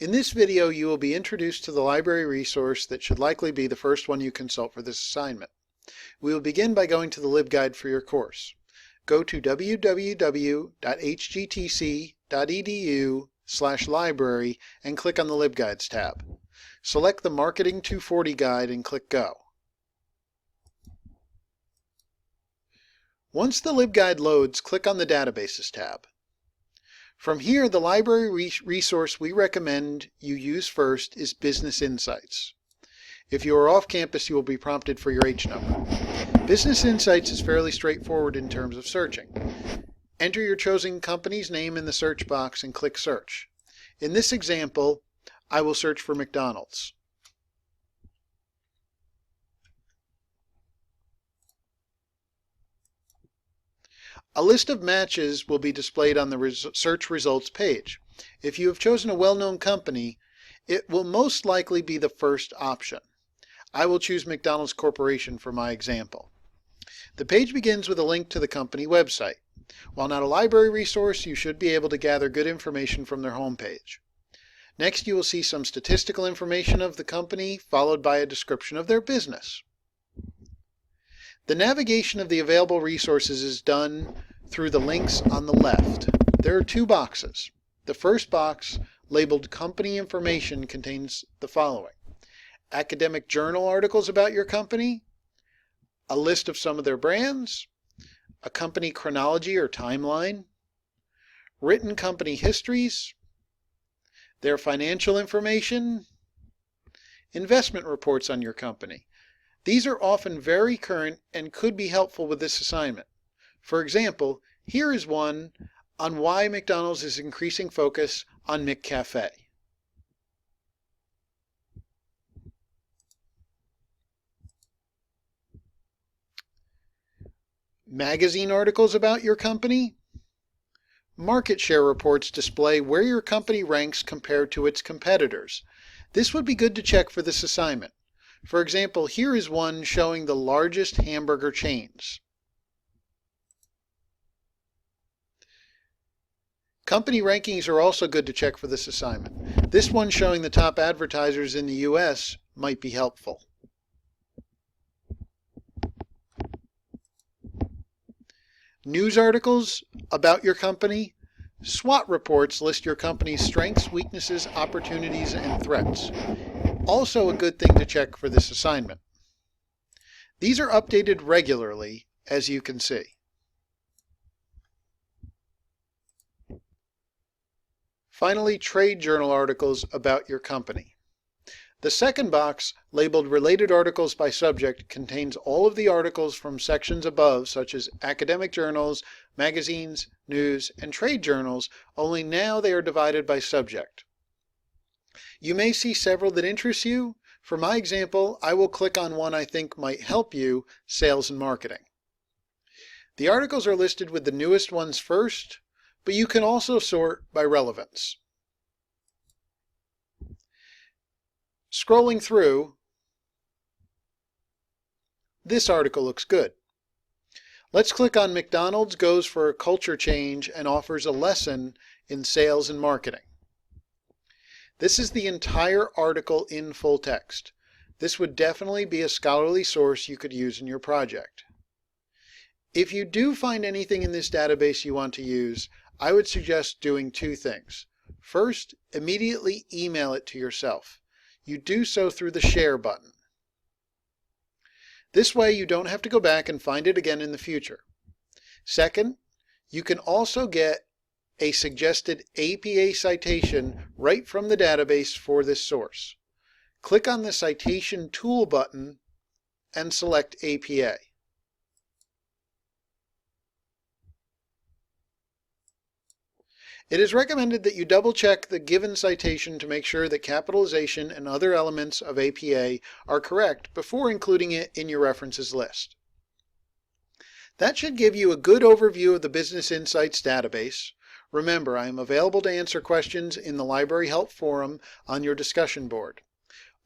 In this video, you will be introduced to the library resource that should likely be the first one you consult for this assignment. We will begin by going to the LibGuide for your course. Go to www.hgtc.edu/library and click on the LibGuides tab. Select the Marketing 240 guide and click Go. Once the LibGuide loads, click on the Databases tab. From here, the library resource we recommend you use first is Business Insights. If you are off campus, you will be prompted for your H number. Business Insights is fairly straightforward in terms of searching. Enter your chosen company's name in the search box and click Search. In this example, I will search for McDonald's. A list of matches will be displayed on the search results page. If you have chosen a well-known company, it will most likely be the first option. I will choose McDonald's Corporation for my example. The page begins with a link to the company website. While not a library resource, you should be able to gather good information from their homepage. Next, you will see some statistical information of the company, followed by a description of their business. The navigation of the available resources is done through the links on the left. There are two boxes. The first box, labeled Company Information, contains the following: academic journal articles about your company, a list of some of their brands, a company chronology or timeline, written company histories, their financial information, investment reports on your company. These are often very current and could be helpful with this assignment. For example, here is one on why McDonald's is increasing focus on McCafe. Magazine articles about your company. Market share reports display where your company ranks compared to its competitors. This would be good to check for this assignment. For example, here is one showing the largest hamburger chains. Company rankings are also good to check for this assignment. This one showing the top advertisers in the U.S. might be helpful. News articles about your company. SWOT reports list your company's strengths, weaknesses, opportunities, and threats. Also a good thing to check for this assignment. These are updated regularly, as you can see. Finally, trade journal articles about your company. The second box, labeled Related Articles by Subject, contains all of the articles from sections above, such as academic journals, magazines, news, and trade journals, only now they are divided by subject. You may see several that interest you. For my example, I will click on one I think might help you, Sales and Marketing. The articles are listed with the newest ones first, but you can also sort by relevance. Scrolling through, this article looks good. Let's click on McDonald's goes for a culture change and offers a lesson in sales and marketing. This is the entire article in full text. This would definitely be a scholarly source you could use in your project. If you do find anything in this database you want to use, I would suggest doing two things. First, immediately email it to yourself. You do so through the Share button. This way you don't have to go back and find it again in the future. Second, you can also get a suggested APA citation right from the database for this source. Click on the Citation Tool button and select APA. It is recommended that you double-check the given citation to make sure that capitalization and other elements of APA are correct before including it in your references list. That should give you a good overview of the Business Insights database. Remember, I am available to answer questions in the Library Help Forum on your discussion board.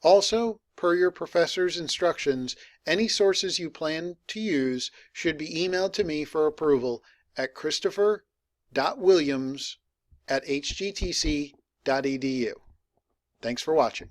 Also, per your professor's instructions, any sources you plan to use should be emailed to me for approval at christopher.williams@hgtc.edu. Thanks for watching.